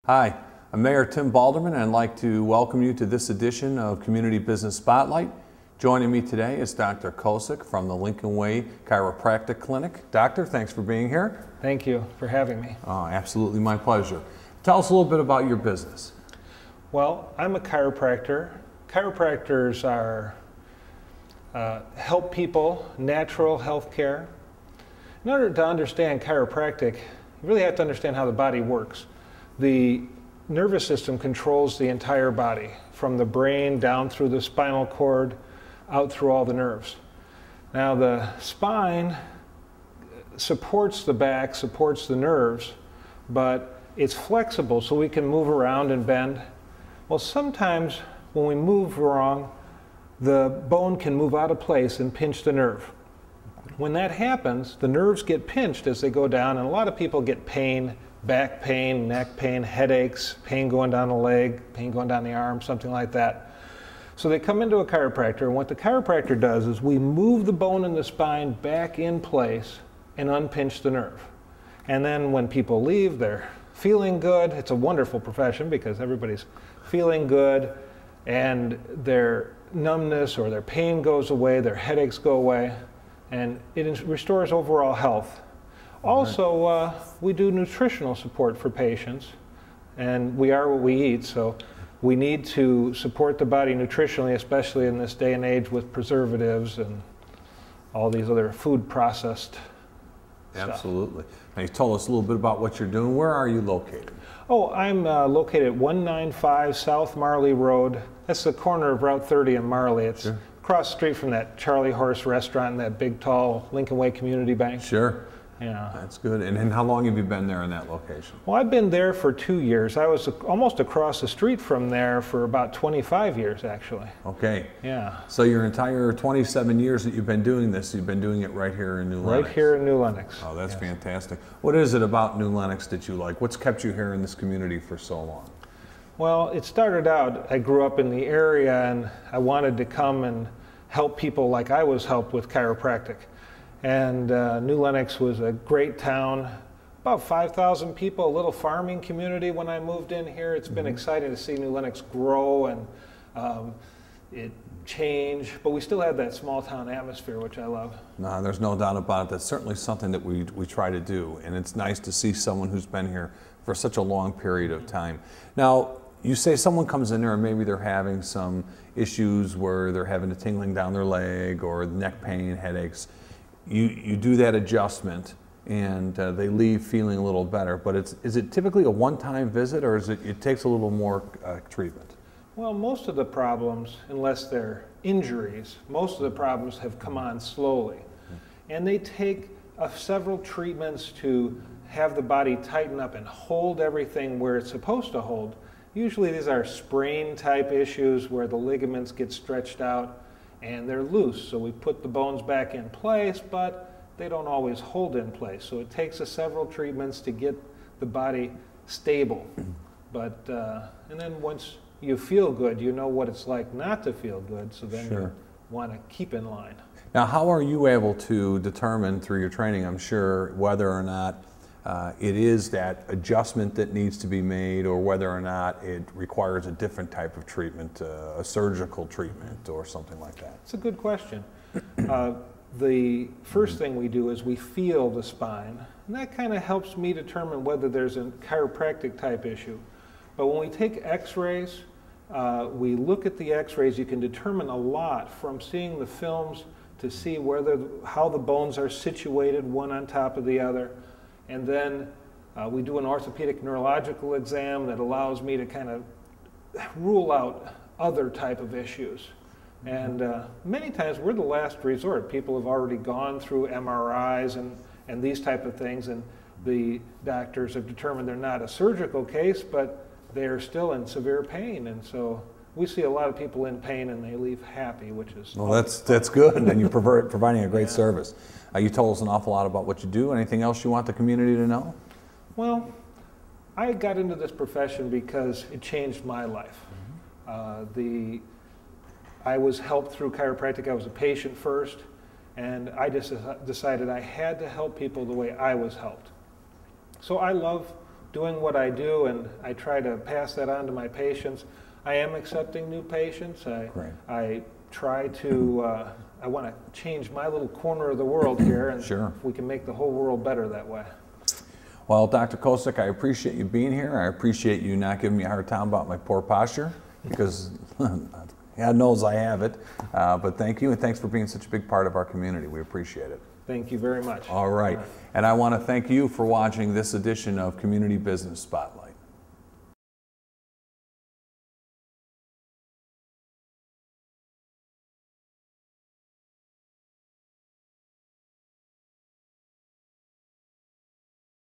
Hi, I'm Mayor Tim Balderman, and I'd like to welcome you to this edition of Community Business Spotlight. Joining me today is Dr. Kosick from the Lincoln Way Chiropractic Clinic. Doctor, thanks for being here. Thank you for having me. Absolutely my pleasure. Tell us a little bit about your business. Well, I'm a chiropractor. Chiropractors are help people, natural health care. In order to understand chiropractic, you really have to understand how the body works. The nervous system controls the entire body, from the brain down through the spinal cord, out through all the nerves. Now the spine supports the back, supports the nerves, but it's flexible so we can move around and bend. Well, sometimes when we move wrong, the bone can move out of place and pinch the nerve. When that happens, the nerves get pinched as they go down, and a lot of people get pain, back pain, neck pain, headaches, pain going down the leg, pain going down the arm, something like that. So they come into a chiropractor, and what the chiropractor does is we move the bone in the spine back in place and unpinch the nerve. And then when people leave, they're feeling good. It's a wonderful profession because everybody's feeling good, and their numbness or their pain goes away, their headaches go away, and it restores overall health. Also, we do nutritional support for patients, and we are what we eat, so we need to support the body nutritionally, especially in this day and age with preservatives and all these other food processed stuff. Absolutely. Now, you told us a little bit about what you're doing. Where are you located? Oh, I'm located at 195 South Marley Road. That's the corner of Route 30 in Marley. It's across the street from that Charlie Horse restaurant and that big, tall Lincoln Way Community Bank. Sure. Yeah. That's good. And how long have you been there in that location? Well, I've been there for 2 years. I was almost across the street from there for about 25 years, actually. Okay. Yeah. So your entire 27 years that you've been doing this, you've been doing it right here in New Lenox? Right here in New Lenox. Oh, that's fantastic. What is it about New Lenox that you like? What's kept you here in this community for so long? Well, it started out, I grew up in the area, and I wanted to come and help people like I was helped with chiropractic. And New Lenox was a great town, about 5,000 people, a little farming community when I moved in here. It's been exciting to see New Lenox grow and it change, but we still have that small town atmosphere, which I love. No, there's no doubt about it. That's certainly something that we try to do, and it's nice to see someone who's been here for such a long period of time. Now, you say someone comes in there and maybe they're having some issues where they're having a tingling down their leg or neck pain, headaches. You do that adjustment and they leave feeling a little better, but is it typically a one-time visit, or it takes a little more treatment? Well, most of the problems, unless they're injuries, most of the problems have come on slowly. And they take several treatments to have the body tighten up and hold everything where it's supposed to hold. Usually these are sprain type issues where the ligaments get stretched out and they're loose, so we put the bones back in place, but they don't always hold in place. So it takes several treatments to get the body stable. But and then once you feel good, you know what it's like not to feel good, so then you want to keep in line. Now, how are you able to determine through your training, I'm sure, whether or not it is that adjustment that needs to be made, or whether or not it requires a different type of treatment, a surgical treatment or something like that? It's a good question. The first thing we do is we feel the spine, and that kind of helps me determine whether there's a chiropractic type issue. But when we take x-rays, we look at the x-rays, you can determine a lot from seeing the films to see how the bones are situated one on top of the other. And then we do an orthopedic neurological exam that allows me to kind of rule out other type of issues. And many times we're the last resort. People have already gone through MRIs and these type of things, and the doctors have determined they're not a surgical case, but they're still in severe pain. And so we see a lot of people in pain and they leave happy, which is... Well, that's good, and you're providing a great service. You told us an awful lot about what you do. Anything else you want the community to know? Well, I got into this profession because it changed my life. I was helped through chiropractic. I was a patient first, and I just decided I had to help people the way I was helped. So I love doing what I do, and I try to pass that on to my patients. I am accepting new patients. I try to, I want to change my little corner of the world here, and Sure. we can make the whole world better that way. Well, Dr. Kosick, I appreciate you being here. I appreciate you not giving me a hard time about my poor posture, because God knows I have it. But thank you, and thanks for being such a big part of our community. We appreciate it. Thank you very much. All right. And I want to thank you for watching this edition of Community Business Spotlight.